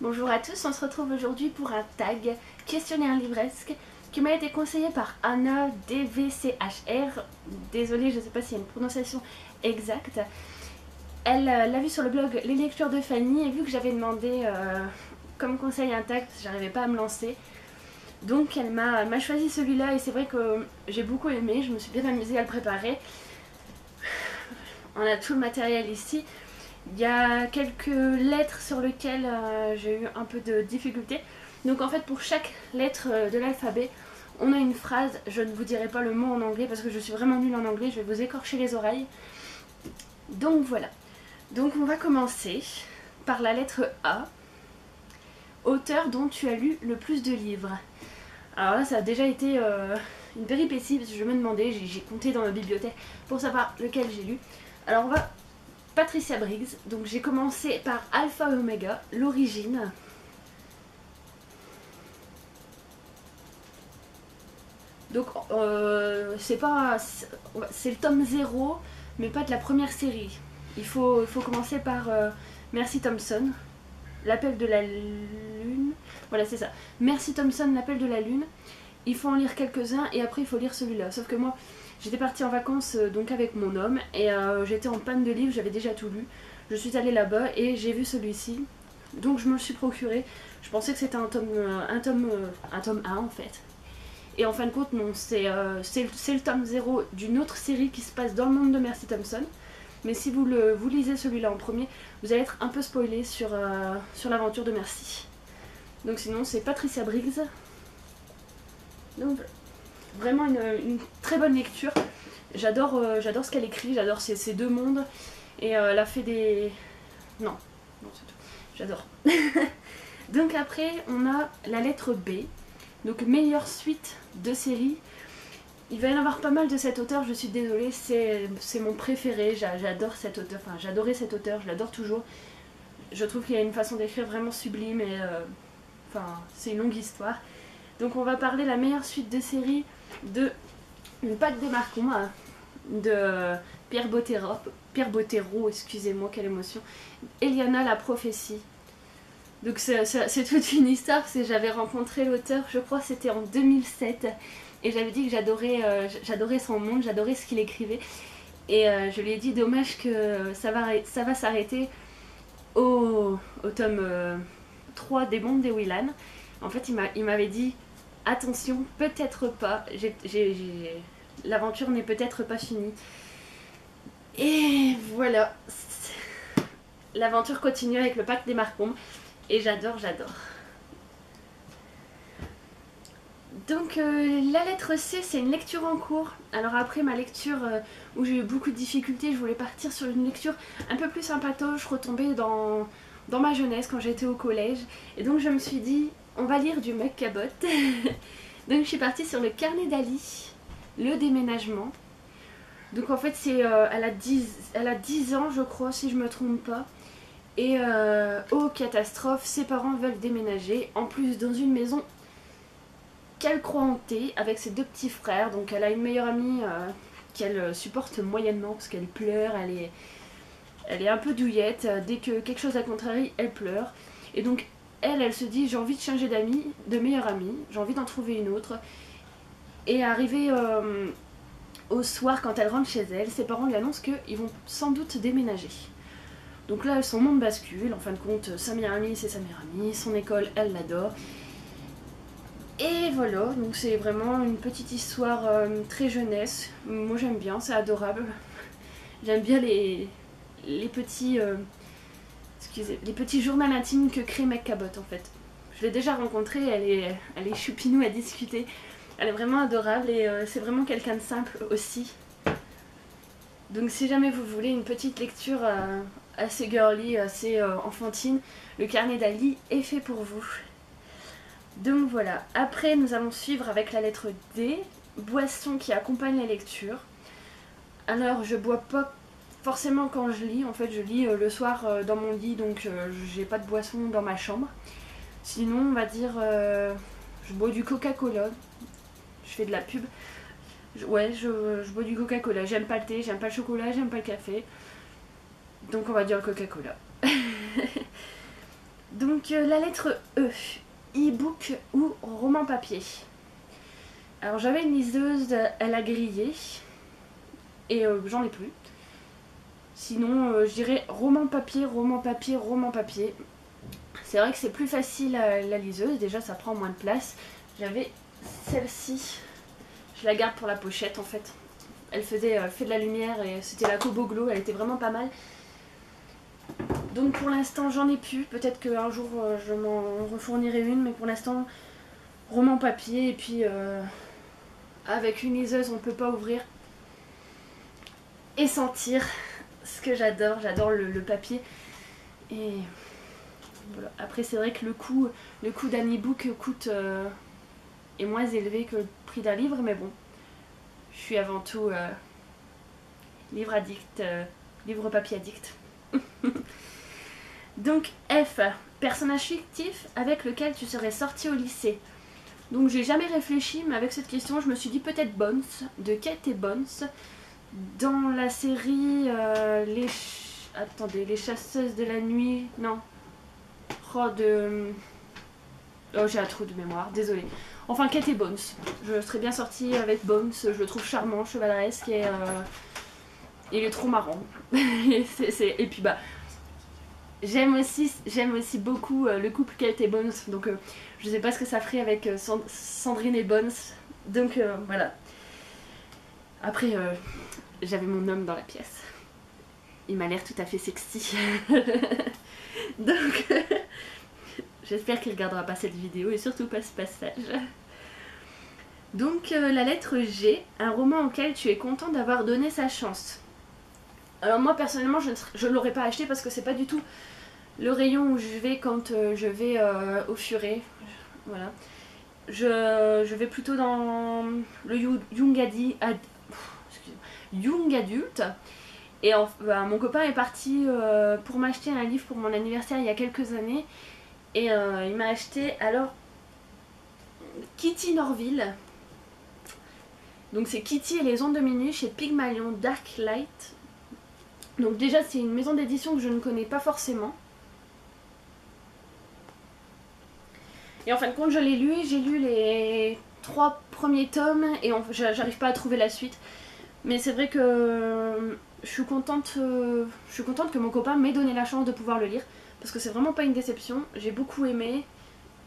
Bonjour à tous, on se retrouve aujourd'hui pour un tag questionnaire livresque qui m'a été conseillé par Anna DVCHR. Désolée, je ne sais pas s'il y a une prononciation exacte. Elle l'a vu sur le blog Les Lectures de Fanny et vu que j'avais demandé comme conseil un tag parce que j'arrivais pas à me lancer, donc elle m'a choisi celui-là et c'est vrai que j'ai beaucoup aimé, je me suis bien amusée à le préparer. On a tout le matériel ici. Il y a quelques lettres sur lesquelles j'ai eu un peu de difficulté. Donc en fait pour chaque lettre de l'alphabet, on a une phrase. Je ne vous dirai pas le mot en anglais parce que je suis vraiment nulle en anglais, je vais vous écorcher les oreilles. Donc voilà. Donc on va commencer par la lettre A. Auteur dont tu as lu le plus de livres. Alors là ça a déjà été une péripétie parce que je me demandais, j'ai compté dans ma bibliothèque pour savoir lequel j'ai lu. Alors on va... Patricia Briggs, donc j'ai commencé par Alpha et Omega, l'origine. Donc c'est le tome 0, mais pas de la première série. Il faut commencer par Mercy Thompson, l'appel de la lune. Voilà, c'est ça. Mercy Thompson, l'appel de la lune. Il faut en lire quelques-uns et après il faut lire celui-là. Sauf que moi, j'étais partie en vacances donc avec mon homme et j'étais en panne de livres, j'avais déjà tout lu. Je suis allée là-bas et j'ai vu celui-ci. Donc je me le suis procuré. Je pensais que c'était un tome 1 en fait. Et en fin de compte, non, c'est le tome 0 d'une autre série qui se passe dans le monde de Mercy Thompson. Mais si vous lisez celui-là en premier, vous allez être un peu spoilé sur l'aventure de Mercy. Donc sinon, c'est Patricia Briggs. Donc vraiment une très bonne lecture. J'adore ce qu'elle écrit, j'adore ces deux mondes. Et elle a fait des... Non, c'est tout. J'adore. Donc après, on a la lettre B. Donc meilleure suite de série. Il va y en avoir pas mal de cet auteur, je suis désolée, c'est mon préféré. J'adore cet auteur, enfin j'adorais cet auteur, je l'adore toujours. Je trouve qu'il a une façon d'écrire vraiment sublime et... Enfin, c'est une longue histoire. Donc on va parler la meilleure suite de série de Le Pacte des Marcons de Pierre Bottero, excusez-moi, quelle émotion. Eliana la prophétie. Donc c'est toute une histoire, parce que j'avais rencontré l'auteur, je crois que c'était en 2007, et j'avais dit que j'adorais son monde, j'adorais ce qu'il écrivait. Et je lui ai dit dommage que ça va s'arrêter au tome 3 des mondes des Willan. En fait il m'avait dit attention, peut-être pas, l'aventure n'est peut-être pas finie. Et voilà, l'aventure continue avec le Pacte des Marcons et j'adore. Donc la lettre C, c'est une lecture en cours. Alors après ma lecture où j'ai eu beaucoup de difficultés, je voulais partir sur une lecture un peu plus sympatoche, retomber dans ma jeunesse quand j'étais au collège. Et donc je me suis dit, on va lire du Meg Cabot. Donc je suis partie sur le carnet d'Ali, le déménagement. Donc en fait c'est elle a 10 ans je crois si je me trompe pas. Et oh catastrophe, ses parents veulent déménager, en plus dans une maison qu'elle croit hantée avec ses deux petits frères. Donc elle a une meilleure amie qu'elle supporte moyennement parce qu'elle pleure, elle est un peu douillette, dès que quelque chose la contrarie, elle pleure. Et donc elle se dit j'ai envie de changer d'amis, de meilleure amie, j'ai envie d'en trouver une autre. Et arrivée au soir quand elle rentre chez elle, ses parents lui annoncent qu'ils vont sans doute déménager. Donc là son monde bascule, en fin de compte sa meilleure amie c'est sa meilleure amie, son école elle l'adore. Et voilà, donc c'est vraiment une petite histoire très jeunesse, moi j'aime bien, c'est adorable. J'aime bien les petits les petits journaux intimes que crée Meg Cabot en fait. Je l'ai déjà rencontrée, elle est choupinou à discuter. Elle est vraiment adorable et c'est vraiment quelqu'un de simple aussi. Donc si jamais vous voulez une petite lecture assez girly, assez enfantine, le carnet d'Ali est fait pour vous. Donc voilà, après nous allons suivre avec la lettre D, boisson qui accompagne la lecture. Alors je bois pas forcément quand je lis, en fait je lis le soir dans mon lit, donc j'ai pas de boisson dans ma chambre. Sinon on va dire je bois du Coca-Cola, je fais de la pub. Je bois du Coca-Cola, j'aime pas le thé, j'aime pas le chocolat, j'aime pas le café. Donc on va dire Coca-Cola. Donc la lettre E, e-book ou roman papier. Alors j'avais une liseuse, elle a grillé et j'en ai plus. Sinon je dirais roman papier, roman papier, roman papier. C'est vrai que c'est plus facile la liseuse, déjà ça prend moins de place. J'avais celle-ci, je la garde pour la pochette en fait. Elle faisait fait de la lumière et c'était la Kobo Glow, elle était vraiment pas mal. Donc pour l'instant j'en ai plus, peut-être qu'un jour je m'en refournirai une, mais pour l'instant roman papier et puis avec une liseuse on peut pas ouvrir et sentir ce que j'adore, j'adore le papier. Et voilà. Après c'est vrai que le coût d'un e-book est moins élevé que le prix d'un livre, mais bon, je suis avant tout livre addict, livre papier addict. Donc F, personnage fictif avec lequel tu serais sorti au lycée. Donc j'ai jamais réfléchi, mais avec cette question je me suis dit peut-être Bones, de Kate et Bones, dans la série les chasseuses de la nuit, non, oh j'ai un trou de mémoire, désolée. Enfin Kate et Bones, je serais bien sortie avec Bones, je le trouve charmant, chevaleresque et il est trop marrant. Et puis bah j'aime aussi beaucoup le couple Kate et Bones, donc je sais pas ce que ça ferait avec Sandrine et Bones, donc voilà. Après j'avais mon homme dans la pièce, il m'a l'air tout à fait sexy. Donc j'espère qu'il regardera pas cette vidéo et surtout pas ce passage. Donc la lettre G, un roman auquel tu es content d'avoir donné sa chance. Alors moi personnellement je ne l'aurais pas acheté parce que c'est pas du tout le rayon où je vais quand je vais au furet. Voilà. Je vais plutôt dans le young adulte. Et mon copain est parti pour m'acheter un livre pour mon anniversaire il y a quelques années. Et il m'a acheté alors Kitty Norville. Donc c'est Kitty et les ondes de minuit chez Pygmalion Dark Light. Donc déjà c'est une maison d'édition que je ne connais pas forcément. Et en fin de compte j'ai lu les 3 premiers tomes et j'arrive pas à trouver la suite. Mais c'est vrai que je suis contente que mon copain m'ait donné la chance de pouvoir le lire. Parce que c'est vraiment pas une déception, j'ai beaucoup aimé.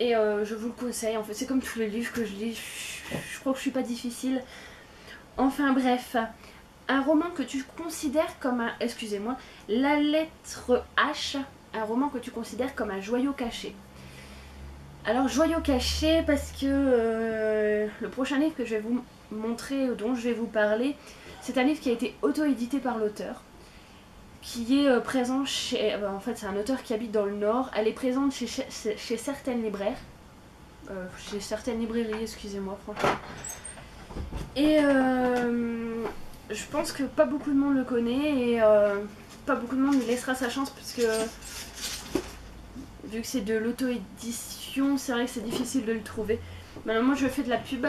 Et je vous le conseille, en fait c'est comme tous les livres que je lis, je crois que je suis pas difficile. Enfin bref, un roman que tu considères comme un... Excusez-moi, la lettre H, un roman que tu considères comme un joyau caché. Alors joyau caché parce que le prochain livre que je vais vous montrer, dont je vais vous parler, c'est un livre qui a été auto-édité par l'auteur, qui est présent chez... en fait c'est un auteur qui habite dans le Nord, elle est présente chez certaines libraires, chez certaines librairies, excusez-moi franchement. Et je pense que pas beaucoup de monde le connaît et pas beaucoup de monde lui laissera sa chance parce que vu que c'est de l'auto-édition, c'est vrai que c'est difficile de le trouver. Maintenant moi je fais de la pub,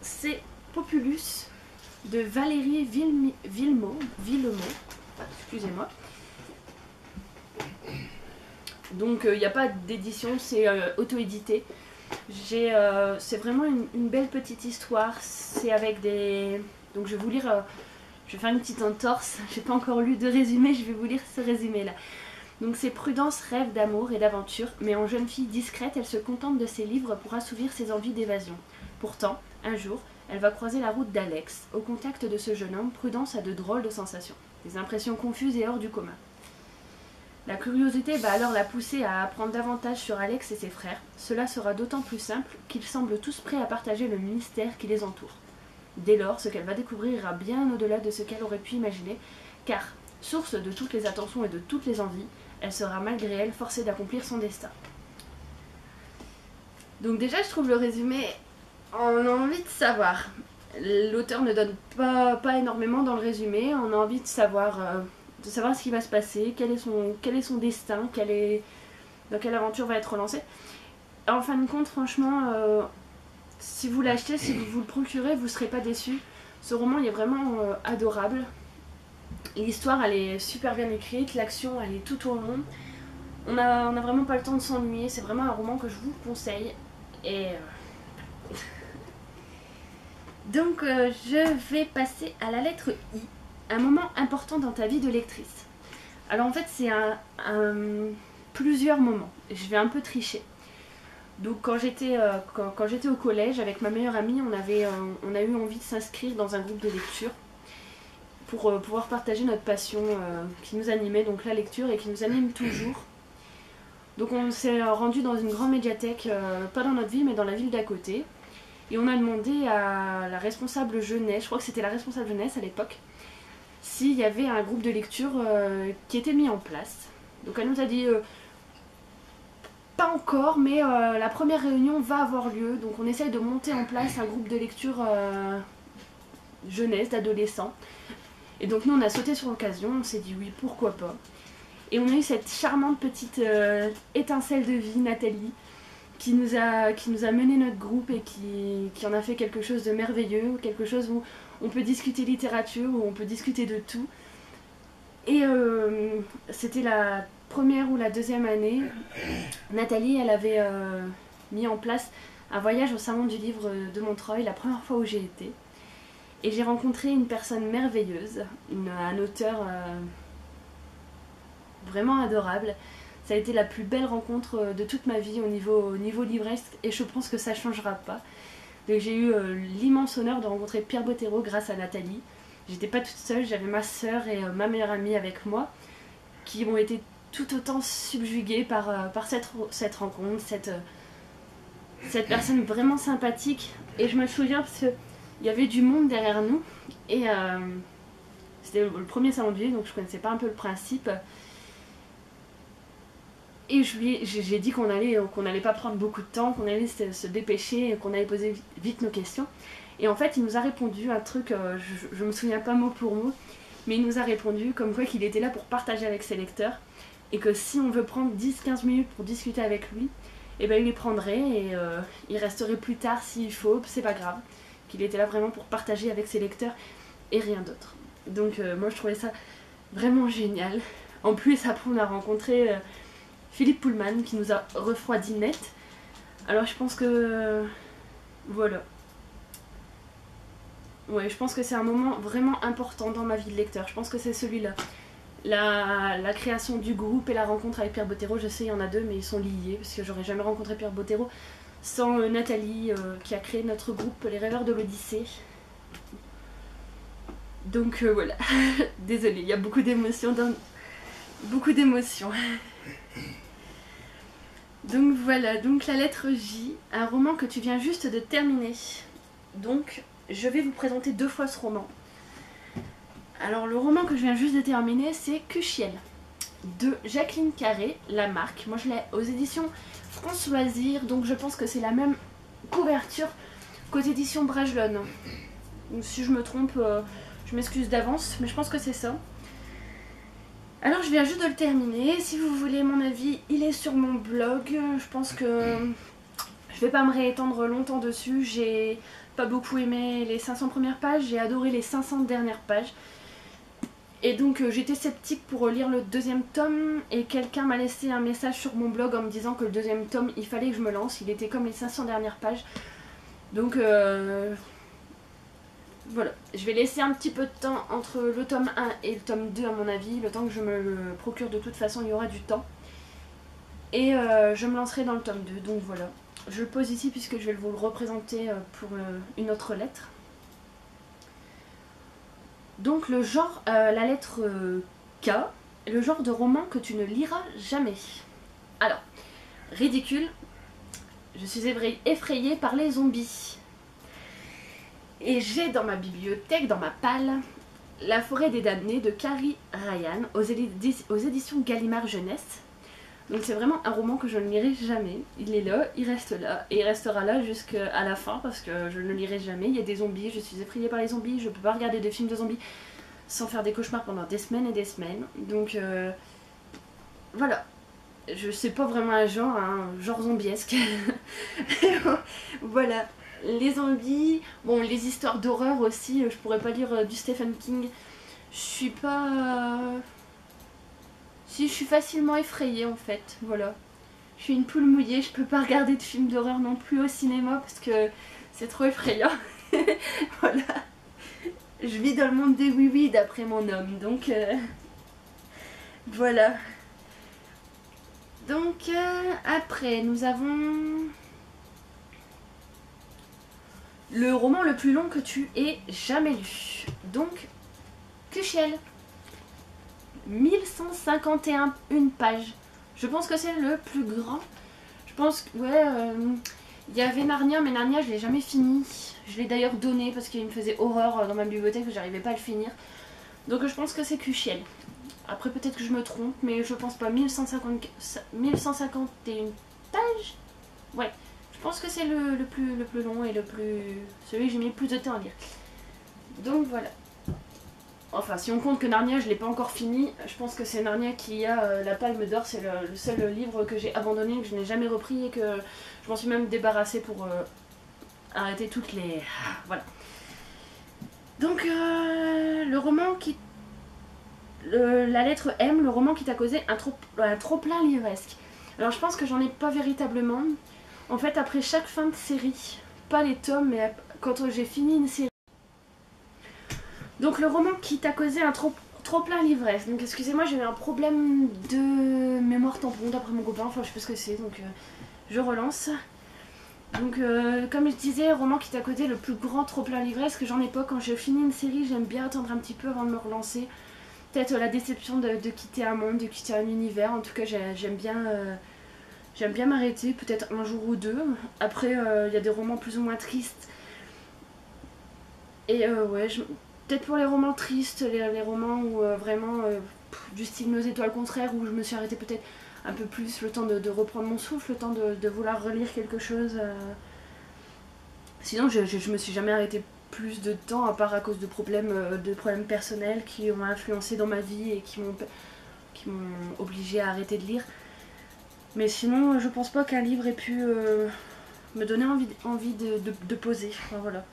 c'est Populus de Valérie Villemot, excusez-moi. Donc il n'y a pas d'édition, c'est auto-édité. C'est vraiment une belle petite histoire. C'est avec des... Donc je vais vous lire, je vais faire une petite entorse. J'ai pas encore lu de résumé, je vais vous lire ce résumé là. Donc c'est Prudence rêve d'amour et d'aventure, mais en jeune fille discrète, elle se contente de ses livres pour assouvir ses envies d'évasion. Pourtant, un jour, elle va croiser la route d'Alex. Au contact de ce jeune homme, Prudence a de drôles de sensations, des impressions confuses et hors du commun. La curiosité va alors la pousser à apprendre davantage sur Alex et ses frères. Cela sera d'autant plus simple qu'ils semblent tous prêts à partager le mystère qui les entoure. Dès lors, ce qu'elle va découvrir ira bien au-delà de ce qu'elle aurait pu imaginer, car, source de toutes les attentions et de toutes les envies, elle sera malgré elle forcée d'accomplir son destin. Donc déjà, je trouve le résumé, on a envie de savoir. L'auteur ne donne pas énormément dans le résumé, on a envie de savoir ce qui va se passer, quel est son destin, dans quelle aventure va être lancée. En fin de compte, franchement, si vous l'achetez, si vous le procurez, vous ne serez pas déçus. Ce roman, il est vraiment adorable. L'histoire, elle est super bien écrite, l'action, elle est tout au long. On a vraiment pas le temps de s'ennuyer, c'est vraiment un roman que je vous conseille. Et donc je vais passer à la lettre I, un moment important dans ta vie de lectrice. Alors en fait c'est plusieurs moments, je vais un peu tricher. Donc quand j'étais au collège avec ma meilleure amie, on a eu envie de s'inscrire dans un groupe de lecture pour pouvoir partager notre passion qui nous animait, donc la lecture, et qui nous anime toujours. Donc on s'est rendu dans une grande médiathèque, pas dans notre ville mais dans la ville d'à côté. Et on a demandé à la responsable jeunesse, je crois que c'était la responsable jeunesse à l'époque, s'il y avait un groupe de lecture qui était mis en place. Donc elle nous a dit pas encore, mais la première réunion va avoir lieu. Donc on essaye de monter en place un groupe de lecture jeunesse, d'adolescents. Et donc nous on a sauté sur l'occasion, on s'est dit oui, pourquoi pas. Et on a eu cette charmante petite étincelle de vie, Nathalie, qui nous a mené notre groupe et qui en a fait quelque chose de merveilleux, quelque chose où on peut discuter littérature, où on peut discuter de tout. Et c'était la première ou la deuxième année. Nathalie, elle avait mis en place un voyage au Salon du Livre de Montreuil, la première fois où j'ai été. Et j'ai rencontré une personne merveilleuse, un auteur vraiment adorable. Ça a été la plus belle rencontre de toute ma vie au niveau livresque, et je pense que ça ne changera pas. Donc j'ai eu l'immense honneur de rencontrer Pierre Bottero grâce à Nathalie. J'étais pas toute seule, j'avais ma sœur et ma meilleure amie avec moi, qui ont été tout autant subjuguées par cette rencontre, cette personne vraiment sympathique. Et je me souviens parce qu'il y avait du monde derrière nous, et c'était le premier salon de livre, donc je connaissais pas un peu le principe. Et j'ai dit qu'on allait pas prendre beaucoup de temps, qu'on allait se dépêcher, qu'on allait poser vite nos questions. Et en fait, il nous a répondu un truc, je me souviens pas mot pour mot, mais il nous a répondu comme quoi qu'il était là pour partager avec ses lecteurs, et que si on veut prendre 10-15 minutes pour discuter avec lui, et ben il les prendrait, et il resterait plus tard s'il faut, c'est pas grave. Qu'il était là vraiment pour partager avec ses lecteurs et rien d'autre. Donc moi je trouvais ça vraiment génial. En plus, après on a rencontré Philippe Pullman qui nous a refroidi net. Alors je pense que voilà. Ouais, je pense que c'est un moment vraiment important dans ma vie de lecteur. Je pense que c'est celui-là. La création du groupe et la rencontre avec Pierre Bottero, je sais il y en a deux mais ils sont liés parce que j'aurais jamais rencontré Pierre Bottero sans Nathalie qui a créé notre groupe Les Rêveurs de l'Odyssée. Donc voilà, désolée, il y a beaucoup d'émotions beaucoup d'émotions. Donc voilà, donc la lettre J, un roman que tu viens juste de terminer. Donc je vais vous présenter 2 fois ce roman. Alors le roman que je viens juste de terminer, c'est Cuchiel de Jacqueline Carré, La Marque. Moi je l'ai aux éditions France Loisirs, donc je pense que c'est la même couverture qu'aux éditions Bragelonne. Donc si je me trompe, je m'excuse d'avance, mais je pense que c'est ça. Alors je viens juste de le terminer, si vous voulez mon avis, il est sur mon blog. Je pense que je vais pas me réétendre longtemps dessus, j'ai pas beaucoup aimé les 500 premières pages, j'ai adoré les 500 dernières pages. Et donc j'étais sceptique pour lire le 2e tome, et quelqu'un m'a laissé un message sur mon blog en me disant que le 2e tome, il fallait que je me lance, il était comme les 500 dernières pages. Donc voilà, je vais laisser un petit peu de temps entre le tome 1 et le tome 2 à mon avis, le temps que je me le procure. De toute façon il y aura du temps. Et je me lancerai dans le tome 2, donc voilà. Je le pose ici puisque je vais vous le représenter pour une autre lettre. Donc le genre, la lettre K, le genre de roman que tu ne liras jamais. Alors, ridicule, je suis effrayée par les zombies. Et j'ai dans ma bibliothèque, dans ma palle, La Forêt des Damnés de Carrie Ryan aux éditions Gallimard Jeunesse. Donc c'est vraiment un roman que je ne lirai jamais. Il est là, il reste là, et il restera là jusqu'à la fin parce que je ne le lirai jamais. Il y a des zombies, je suis effrayée par les zombies, je ne peux pas regarder de films de zombies sans faire des cauchemars pendant des semaines et des semaines. Donc voilà. Je sais pas vraiment un genre zombiesque. Voilà. Les zombies, bon les histoires d'horreur aussi, je pourrais pas lire du Stephen King. Je suis pas Si je suis facilement effrayée en fait, voilà. Je suis une poule mouillée, je peux pas regarder de films d'horreur non plus au cinéma parce que c'est trop effrayant. Voilà. Je vis dans le monde des oui-oui d'après mon homme, donc voilà. Donc après, nous avons le roman le plus long que tu aies jamais lu. Donc, Kuchiel. 1151 pages. Je pense que c'est le plus grand. Je pense que, ouais, il y avait Narnia, mais Narnia, je l'ai jamais fini. Je l'ai d'ailleurs donné parce qu'il me faisait horreur dans ma bibliothèque, que j'arrivais pas à le finir. Donc je pense que c'est Kuchiel. Après, peut-être que je me trompe, mais je pense pas. 1151 pages. Ouais, je pense que c'est le plus long et celui que j'ai mis le plus de temps à lire. Donc voilà. Enfin, si on compte que Narnia, je l'ai pas encore fini, je pense que c'est Narnia qui a la palme d'or. C'est le seul livre que j'ai abandonné, que je n'ai jamais repris et que je m'en suis même débarrassée pour arrêter toutes les... Voilà. Donc, le roman qui... la lettre M, le roman qui t'a causé un trop-plein livresque. Alors, je pense que j'en ai pas véritablement. En fait, après chaque fin de série, pas les tomes, mais quand j'ai fini une série. Donc le roman qui t'a causé un trop plein l'ivresse. Donc excusez-moi, j'ai eu un problème de mémoire tampon d'après mon copain, enfin je sais pas ce que c'est, donc je relance. Donc comme je disais, roman qui t'a causé le plus grand trop plein l'ivresse, que j'en ai pas. Quand j'ai fini une série, j'aime bien attendre un petit peu avant de me relancer. Peut-être la déception de quitter un monde, de quitter un univers. En tout cas, j'aime bien m'arrêter, peut-être un jour ou deux. Après, il y a des romans plus ou moins tristes. Et ouais, peut-être pour les romans tristes, les romans où vraiment du style Nos étoiles contraires, où je me suis arrêtée peut-être un peu plus, le temps de reprendre mon souffle, le temps de vouloir relire quelque chose. Sinon, je me suis jamais arrêtée plus de temps, à part à cause de problèmes personnels qui ont influencé dans ma vie et qui m'ont obligée à arrêter de lire. Mais sinon, je pense pas qu'un livre ait pu me donner envie de poser. Enfin, voilà.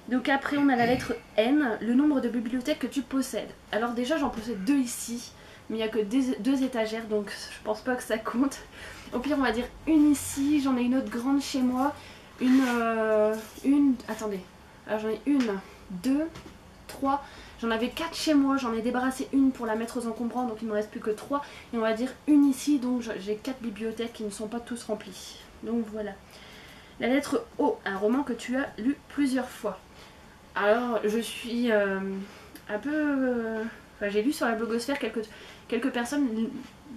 Donc après on a la lettre N, le nombre de bibliothèques que tu possèdes. Alors déjà j'en possède 2 ici, mais il n'y a que 2 étagères, donc je pense pas que ça compte. Au pire on va dire une ici, j'en ai une autre grande chez moi, attendez, alors j'en ai 1, 2, 3, j'en avais 4 chez moi, j'en ai débarrassé une pour la mettre aux encombrants, donc il ne me reste plus que 3, et on va dire une ici, donc j'ai 4 bibliothèques qui ne sont pas tous remplies. Donc voilà. La lettre O, un roman que tu as lu plusieurs fois. Alors, je suis un peu... Enfin, j'ai lu sur la blogosphère quelques personnes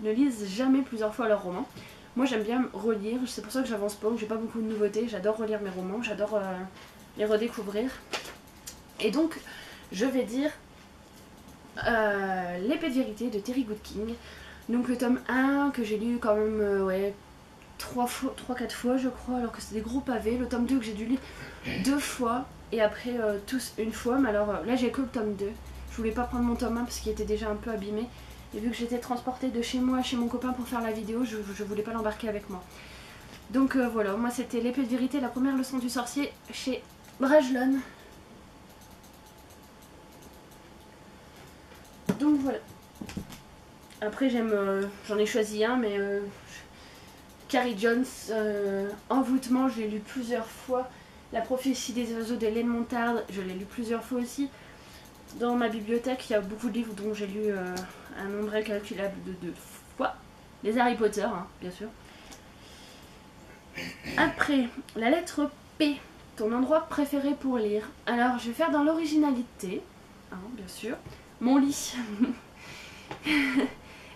ne lisent jamais plusieurs fois leurs romans. Moi, j'aime bien relire, c'est pour ça que j'avance pas, que j'ai pas beaucoup de nouveautés. J'adore relire mes romans, j'adore les redécouvrir. Et donc, je vais dire L'épée de vérité de Terry Goodking. Donc, le tome 1 que j'ai lu quand même, ouais, 3-4 fois, je crois, alors que c'est des gros pavés. Le tome 2 que j'ai dû lire 2 fois. Et après tous une fois, mais alors là j'ai que le tome 2. Je voulais pas prendre mon tome 1 parce qu'il était déjà un peu abîmé. Et vu que j'étais transportée de chez moi à chez mon copain pour faire la vidéo, je voulais pas l'embarquer avec moi. Donc voilà, moi c'était L'épée de vérité, la première leçon du sorcier chez Brajlon. Donc voilà. Après j'en ai choisi un, mais Carrie Jones, Envoûtement, je l'ai lu plusieurs fois. La prophétie des oiseaux d'Hélène Montarde, je l'ai lu plusieurs fois aussi. Dans ma bibliothèque, il y a beaucoup de livres dont j'ai lu un nombre incalculable de fois. Les Harry Potter, hein, bien sûr. Après, la lettre P, ton endroit préféré pour lire. Alors, je vais faire dans l'originalité, hein, bien sûr. Mon lit.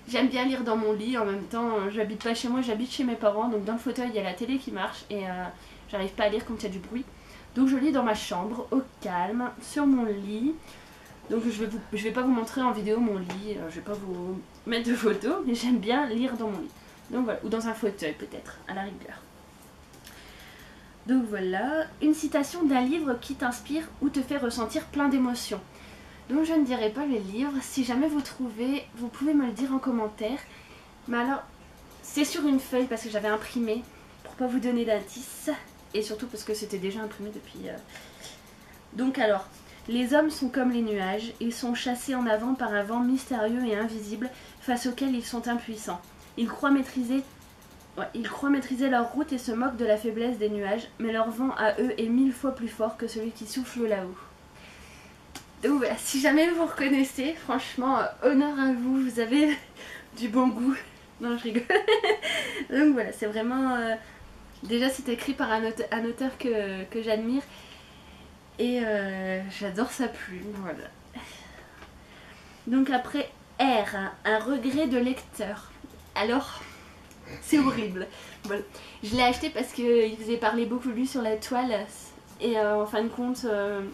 J'aime bien lire dans mon lit, en même temps, j'habite pas chez moi, j'habite chez mes parents. Donc dans le fauteuil, il y a la télé qui marche et... j'arrive pas à lire quand il y a du bruit. Donc je lis dans ma chambre, au calme, sur mon lit. Donc je vais pas vous montrer en vidéo mon lit, je vais pas vous mettre de photos, mais j'aime bien lire dans mon lit. Donc voilà, ou dans un fauteuil peut-être, à la rigueur. Donc voilà, une citation d'un livre qui t'inspire ou te fait ressentir plein d'émotions. Donc je ne dirai pas le livre, si jamais vous trouvez, vous pouvez me le dire en commentaire. Mais alors, c'est sur une feuille parce que j'avais imprimé, pour pas vous donner d'indices. Et surtout parce que c'était déjà imprimé depuis... Donc alors, Les hommes sont comme les nuages, ils sont chassés en avant par un vent mystérieux et invisible face auquel ils sont impuissants. Ils croient maîtriser leur route et se moquent de la faiblesse des nuages, mais leur vent à eux est 1000 fois plus fort que celui qui souffle là-haut. Donc voilà, si jamais vous reconnaissez, franchement, honneur à vous, vous avez du bon goût. Non, je rigole. Donc voilà, c'est vraiment... déjà, c'est écrit par un auteur que j'admire. Et j'adore sa plume, voilà. Donc après, R, un regret de lecteur. Alors, c'est horrible. Voilà. Je l'ai acheté parce qu'il faisait parler beaucoup de lui sur la toile. Et en fin de compte,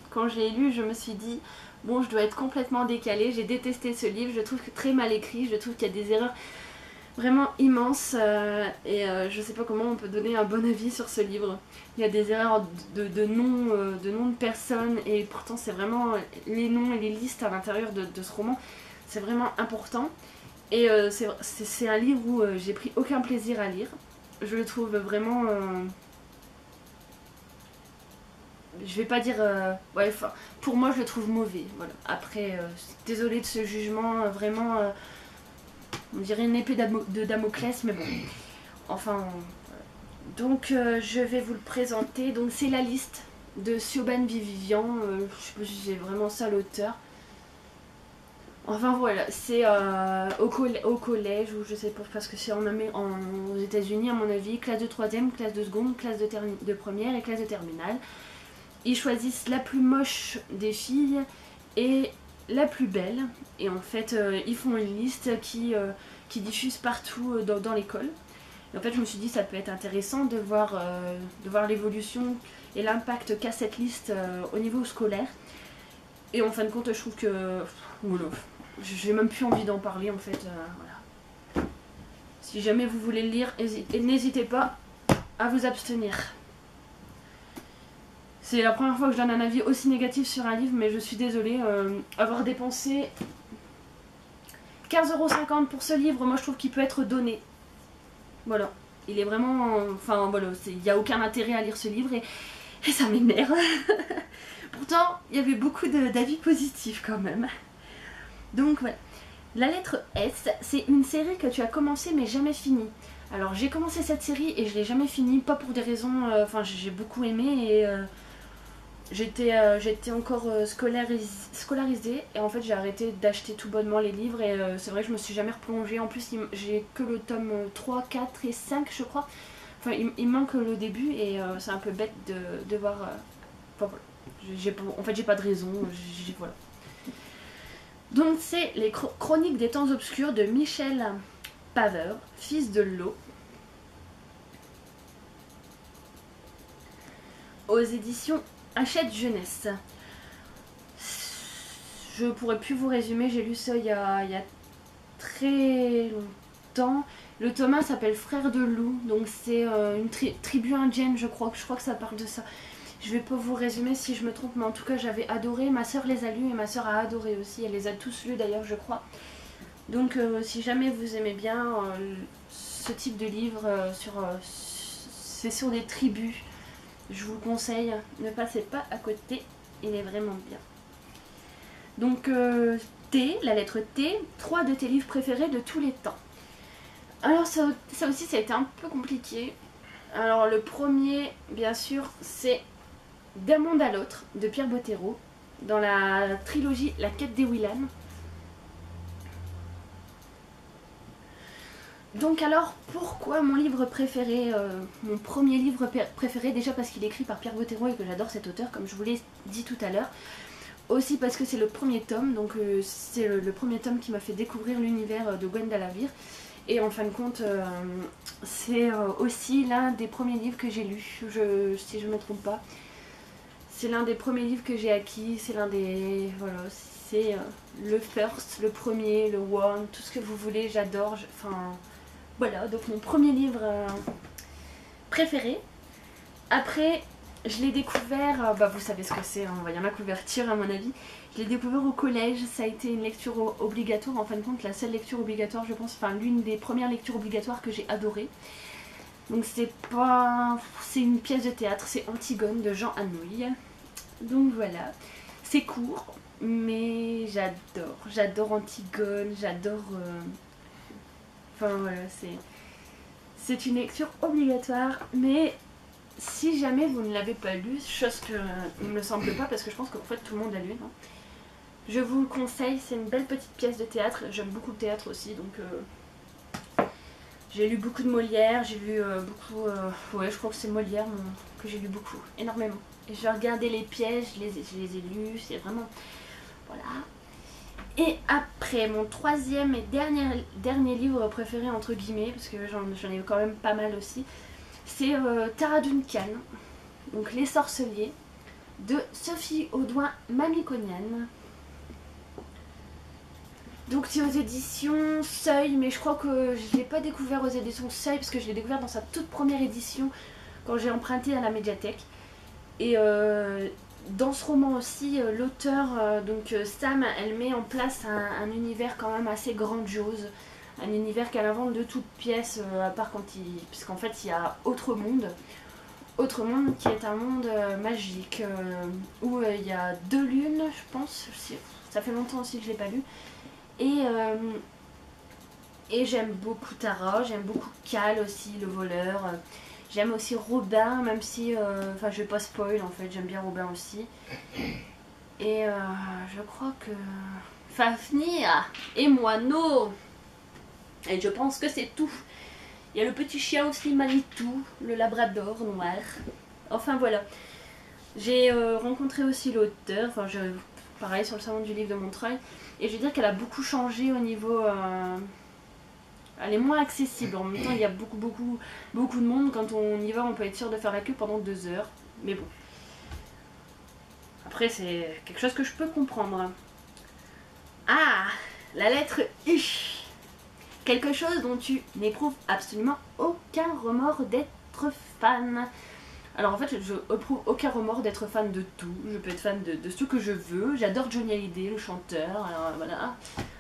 quand je l'ai lu, je me suis dit, bon, je dois être complètement décalée. J'ai détesté ce livre, je trouve que très mal écrit, je trouve qu'il y a des erreurs vraiment immenses. Et je sais pas comment on peut donner un bon avis sur ce livre. Il y a des erreurs de noms de personnes, et pourtant c'est vraiment les noms et les listes à l'intérieur de ce roman. C'est vraiment important. Et c'est un livre où j'ai pris aucun plaisir à lire. Je le trouve vraiment... je vais pas dire... ouais, pour moi, je le trouve mauvais. Voilà. Après, désolée de ce jugement, vraiment... on dirait une épée de Damoclès, mais bon. Enfin... donc, je vais vous le présenter. Donc, c'est la liste de Siobhan Vivian. Je sais pas si c'est vraiment ça l'auteur. Enfin voilà, c'est au collège, ou je sais pas, parce que c'est aux États-Unis à mon avis, classe de 3e, classe de seconde, classe de première et classe de terminale. Ils choisissent la plus moche des filles et la plus belle, et en fait ils font une liste qui diffuse partout dans l'école. Et en fait je me suis dit ça peut être intéressant de voir l'évolution et l'impact qu'a cette liste au niveau scolaire. Et en fin de compte, je trouve que... voilà, j'ai même plus envie d'en parler en fait. Voilà. Si jamais vous voulez le lire, n'hésitez pas à vous abstenir. C'est la première fois que je donne un avis aussi négatif sur un livre, mais je suis désolée. Avoir dépensé 15,50 € pour ce livre, moi je trouve qu'il peut être donné. Voilà. Il est vraiment... enfin voilà, il n'y a aucun intérêt à lire ce livre et ça m'énerve. Pourtant, il y avait beaucoup d'avis positifs quand même. Donc voilà. La lettre S, c'est une série que tu as commencé mais jamais finie. Alors j'ai commencé cette série et je l'ai jamais finie, pas pour des raisons... enfin j'ai beaucoup aimé et j'étais encore scolarisée. Et en fait j'ai arrêté d'acheter tout bonnement les livres et c'est vrai que je me suis jamais replongée. En plus j'ai que le tome 3, 4 et 5 je crois. Enfin il manque le début et c'est un peu bête de voir... enfin voilà. En fait j'ai pas de raison, voilà. Donc c'est les Chroniques des temps obscurs de Michel Paver, fils de l'eau, aux éditions Hachette Jeunesse. Je pourrais plus vous résumer, j'ai lu ça il y a très longtemps. Le tome 1 s'appelle Frère de loup, donc c'est une tribu indienne, je crois que ça parle de ça. Je vais pas vous résumer si je me trompe, mais en tout cas j'avais adoré. Ma soeur les a lus et ma soeur a adoré aussi. Elle les a tous lus d'ailleurs je crois. Donc si jamais vous aimez bien ce type de livre, c'est sur des tribus, je vous conseille. Ne passez pas à côté, il est vraiment bien. Donc T, la lettre T, 3 de tes livres préférés de tous les temps. Alors ça aussi ça a été un peu compliqué. Alors le premier bien sûr c'est D'un monde à l'autre de Pierre Bottero, dans la trilogie La quête des Wilhelm. Donc alors pourquoi mon livre préféré, mon premier livre préféré, déjà parce qu'il est écrit par Pierre Bottero et que j'adore cet auteur comme je vous l'ai dit tout à l'heure. Aussi parce que c'est le premier tome, donc c'est le premier tome qui m'a fait découvrir l'univers de Gwenda Lavire. Et en fin de compte, c'est aussi l'un des premiers livres que j'ai lus, si je ne me trompe pas. C'est l'un des premiers livres que j'ai acquis, c'est l'un des... voilà, c'est le first, le premier, le one, tout ce que vous voulez, j'adore. Enfin, voilà, donc mon premier livre préféré. Après, je l'ai découvert, vous savez ce que c'est, hein, on voit, il y a ma couverture à mon avis. Je l'ai découvert au collège, ça a été une lecture obligatoire, en fin de compte la seule lecture obligatoire je pense, enfin l'une des premières lectures obligatoires que j'ai adorées. Donc c'est une pièce de théâtre, c'est Antigone de Jean Anouilh. Donc voilà, C'est court, mais j'adore Antigone, j'adore... Enfin voilà, c'est une lecture obligatoire, mais si jamais vous ne l'avez pas lu, chose que il ne me semble pas, parce que je pense qu'en fait tout le monde l'a lu, non, je vous le conseille, c'est une belle petite pièce de théâtre, j'aime beaucoup le théâtre aussi, donc j'ai lu beaucoup de Molière, j'ai lu beaucoup, ouais je crois que c'est Molière que j'ai lu beaucoup, énormément. Et j'ai regardé les pièces, je les ai lus, c'est vraiment, voilà. Et après, mon troisième et dernier livre préféré entre guillemets, parce que j'en ai quand même pas mal aussi, c'est Tara Duncan, donc Les Sorceliers, de Sophie Audouin-Mamikonian. Donc c'est aux éditions Seuil, mais je crois que je ne l'ai pas découvert aux éditions Seuil, parce que je l'ai découvert dans sa toute première édition, quand j'ai emprunté à la médiathèque. Et dans ce roman aussi, l'auteur, donc Sam, elle met en place un univers quand même assez grandiose, un univers qu'elle invente de toutes pièces, à part quand puisqu'en fait il y a Autre Monde qui est un monde magique, où il y a 2 lunes, je pense, ça fait longtemps aussi que je ne l'ai pas lu, et j'aime beaucoup Tara, j'aime beaucoup Cal aussi, le voleur. J'aime aussi Robin, même si, enfin je vais pas spoil en fait, j'aime bien Robin aussi. Et je crois que Fafnir et Moineau. Et je pense que c'est tout. Il y a le petit chien aussi, Manitou, le labrador noir. Enfin voilà. J'ai rencontré aussi l'auteur, enfin pareil sur le salon du livre de Montreuil. Et je veux dire qu'elle a beaucoup changé au niveau... elle est moins accessible, en même temps il y a beaucoup de monde, quand on y va on peut être sûr de faire la queue pendant 2 heures, mais bon. Après c'est quelque chose que je peux comprendre. Ah, la lettre U. Quelque chose dont tu n'éprouves absolument aucun remords d'être fan. Alors en fait je éprouve aucun remords d'être fan de tout, je peux être fan de ce que je veux, j'adore Johnny Hallyday, le chanteur, alors voilà,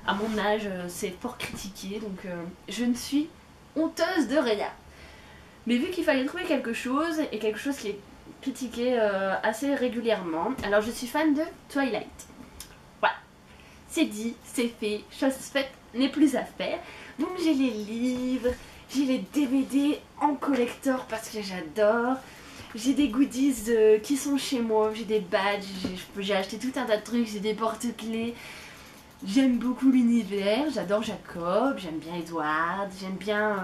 à mon âge c'est fort critiqué, donc je ne suis honteuse de rien. Mais vu qu'il fallait trouver quelque chose, et quelque chose qui est critiqué assez régulièrement, alors je suis fan de Twilight. Voilà, c'est dit, c'est fait, chose faite n'est plus à faire, donc j'ai les livres, j'ai les DVD en collector parce que j'adore. J'ai des goodies qui sont chez moi, j'ai des badges, j'ai acheté tout un tas de trucs, j'ai des porte-clés. J'aime beaucoup l'univers, j'adore Jacob, j'aime bien Edward, j'aime bien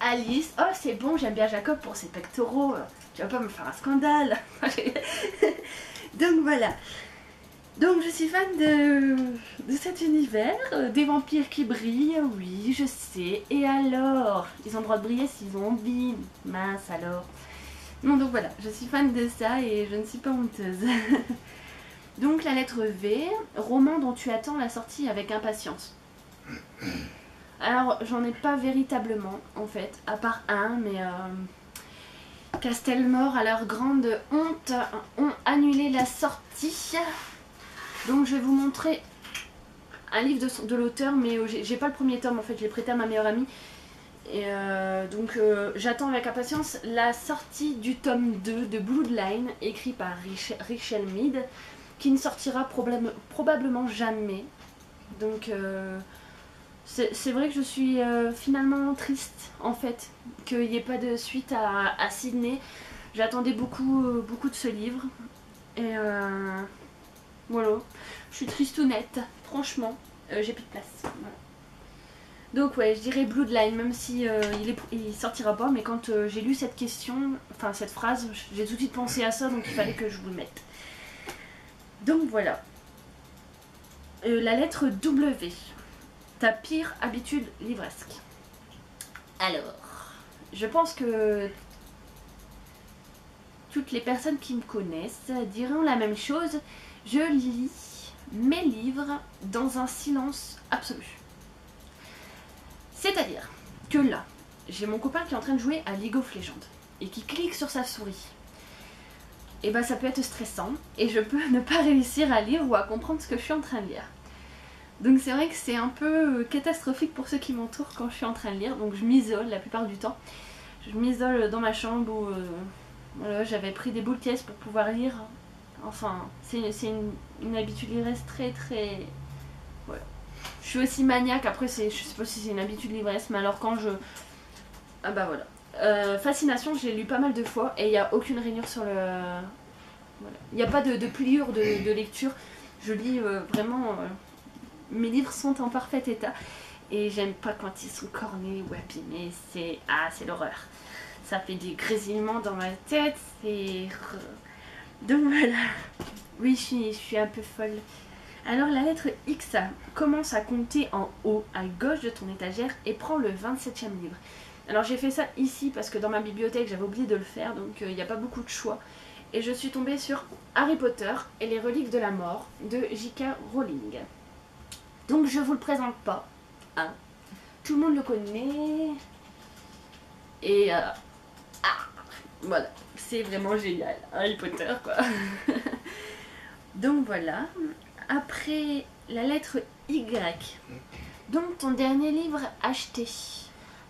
Alice. Oh c'est bon, j'aime bien Jacob pour ses pectoraux, tu vas pas me faire un scandale. Donc voilà. Donc je suis fan de cet univers, des vampires qui brillent, oui je sais. Et alors, ils ont le droit de briller s'ils ont envie, mince alors. Non, donc voilà, je suis fan de ça et je ne suis pas honteuse. Donc la lettre V, roman dont tu attends la sortie avec impatience. Alors j'en ai pas véritablement en fait, à part un, mais Castelmore à leur grande honte ont annulé la sortie. Donc je vais vous montrer un livre de l'auteur, mais j'ai pas le premier tome en fait, je l'ai prêté à ma meilleure amie. Et donc j'attends avec impatience la sortie du tome 2 de Bloodline, écrit par Richelle Mead, qui ne sortira probablement jamais. Donc c'est vrai que je suis finalement triste en fait qu'il n'y ait pas de suite à Sydney. J'attendais beaucoup de ce livre. Et voilà, je suis tristounette, franchement, j'ai plus de place. Voilà. Donc ouais, je dirais Bloodline, même si il sortira pas, mais quand j'ai lu cette question, enfin cette phrase, j'ai tout de suite pensé à ça, donc il fallait que je vous le mette. Donc voilà. La lettre W, ta pire habitude livresque. Alors, je pense que toutes les personnes qui me connaissent diront la même chose, je lis mes livres dans un silence absolu. C'est-à-dire que là, j'ai mon copain qui est en train de jouer à League of Legends et qui clique sur sa souris. Et ben ça peut être stressant et je peux ne pas réussir à lire ou à comprendre ce que je suis en train de lire. Donc c'est vrai que c'est un peu catastrophique pour ceux qui m'entourent quand je suis en train de lire. Donc je m'isole la plupart du temps. Je m'isole dans ma chambre où voilà, j'avais pris des boules de caisse pour pouvoir lire Enfin, c'est une habitude l'ivresse très très... Voilà. Je suis aussi maniaque, après je sais pas si c'est une habitude l'ivresse, mais alors quand je... Ah bah voilà. Fascination, j'ai lu pas mal de fois et il n'y a aucune rainure sur le... Voilà. Il n'y a pas de pliure de lecture. Je lis vraiment... mes livres sont en parfait état. Et j'aime pas quand ils sont cornés ou abîmés. C'est... Ah, c'est l'horreur. Ça fait des grésillements dans ma tête. C'est... Donc voilà. Oui, je suis un peu folle. Alors la lettre X commence à compter en haut à gauche de ton étagère et prend le 27e livre. Alors j'ai fait ça ici parce que dans ma bibliothèque j'avais oublié de le faire, donc il n'y a pas beaucoup de choix. Et je suis tombée sur Harry Potter et les reliques de la mort de J.K. Rowling. Donc je vous le présente pas, hein. Tout le monde le connaît. Et voilà, c'est vraiment génial, Harry Potter quoi. Donc voilà. Après la lettre Y, donc ton dernier livre acheté.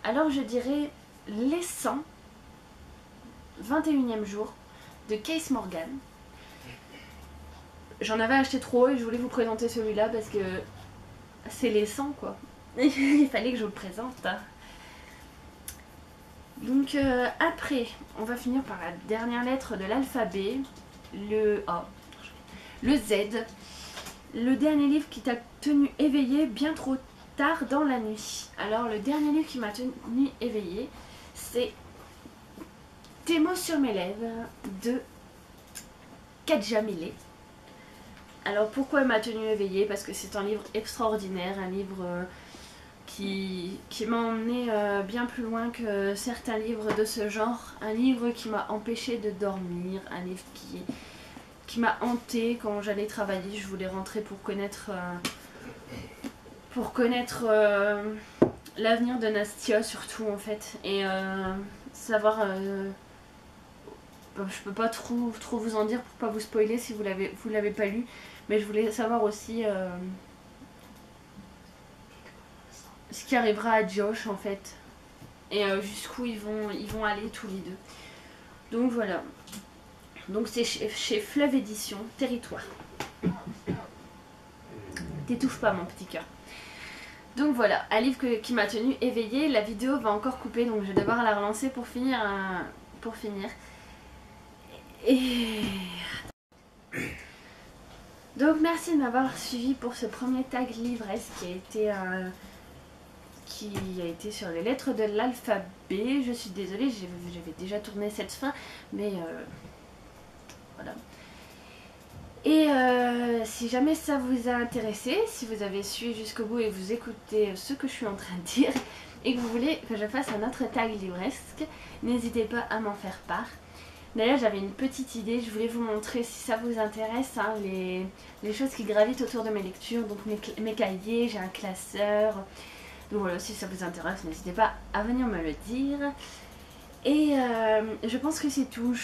Alors je dirais Les 100, 21e jour de Case Morgan. J'en avais acheté trop et je voulais vous présenter celui-là parce que c'est Les 100 quoi. Il fallait que je vous le présente. Donc après, on va finir par la dernière lettre de l'alphabet, le A, le Z. Le dernier livre qui t'a tenu éveillé bien trop tard dans la nuit. Alors le dernier livre qui m'a tenu éveillée, c'est Tes mots sur mes lèvres de Kadja Millet. Alors pourquoi elle m'a tenu éveillée? Parce que c'est un livre extraordinaire, un livre qui m'a emmené bien plus loin que certains livres de ce genre. Un livre qui m'a empêché de dormir, un livre qui m'a hantée quand j'allais travailler. Je voulais rentrer pour connaître l'avenir de Nastia surtout en fait, et savoir je peux pas trop vous en dire pour pas vous spoiler si vous l'avez pas lu, mais je voulais savoir aussi ce qui arrivera à Josh en fait, et jusqu'où ils vont aller tous les deux. Donc voilà. Donc c'est chez Fleuve Édition, Territoire. T'étouffe pas mon petit cœur. Donc voilà, un livre qui m'a tenu éveillée. La vidéo va encore couper, donc je vais devoir la relancer pour finir. Et... Donc merci de m'avoir suivi pour ce premier tag livresque qui a été sur les lettres de l'alphabet. Je suis désolée, j'avais déjà tourné cette fin, mais voilà. Et si jamais ça vous a intéressé, si vous avez suivi jusqu'au bout et que vous écoutez ce que je suis en train de dire et que vous voulez que je fasse un autre tag livresque, n'hésitez pas à m'en faire part. D'ailleurs j'avais une petite idée, je voulais vous montrer si ça vous intéresse, hein, les choses qui gravitent autour de mes lectures, donc mes cahiers, j'ai un classeur. Donc voilà, si ça vous intéresse, n'hésitez pas à venir me le dire. Et je pense que c'est tout.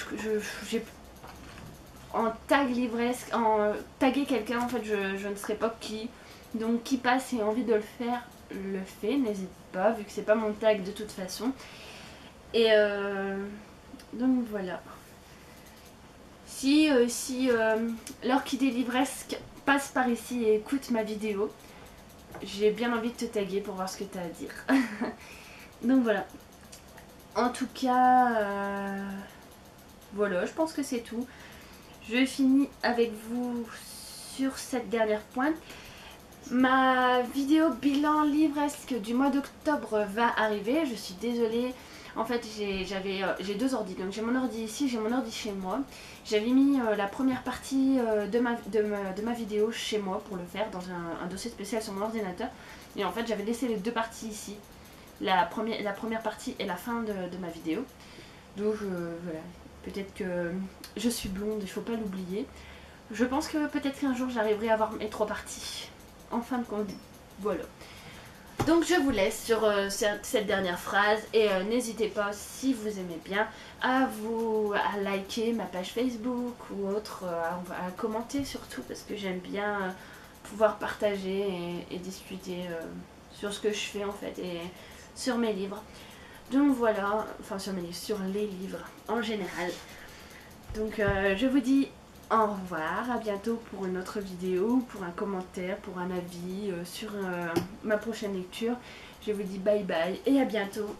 J'ai en tag livresque, en taguer quelqu'un, en fait je ne sais pas qui. Donc qui passe et a envie de le faire, le fait, n'hésite pas, vu que c'est pas mon tag de toute façon. Et donc voilà. Si l'orchidée livresque passe par ici et écoute ma vidéo, j'ai bien envie de te taguer pour voir ce que tu as à dire. Donc voilà. En tout cas, voilà, je pense que c'est tout. Je finis avec vous sur cette dernière pointe. Ma vidéo bilan livresque du mois d'octobre va arriver. Je suis désolée. En fait, j'ai deux ordis. Donc j'ai mon ordi ici, j'ai mon ordi chez moi. J'avais mis la première partie de ma vidéo chez moi pour le faire dans un dossier spécial sur mon ordinateur. Et en fait, j'avais laissé les deux parties ici. La première partie et la fin de ma vidéo. Donc voilà. Peut-être que je suis blonde, il ne faut pas l'oublier. Je pense que peut-être qu'un jour j'arriverai à avoir mes trois parties. En fin de compte, voilà. Donc je vous laisse sur cette dernière phrase. Et n'hésitez pas, si vous aimez bien, à liker ma page Facebook ou autre, à commenter surtout, parce que j'aime bien pouvoir partager et discuter sur ce que je fais en fait, et sur mes livres. Donc voilà, enfin sur les livres en général. Donc je vous dis au revoir, à bientôt pour une autre vidéo, pour un commentaire, pour un avis sur ma prochaine lecture. Je vous dis bye bye et à bientôt.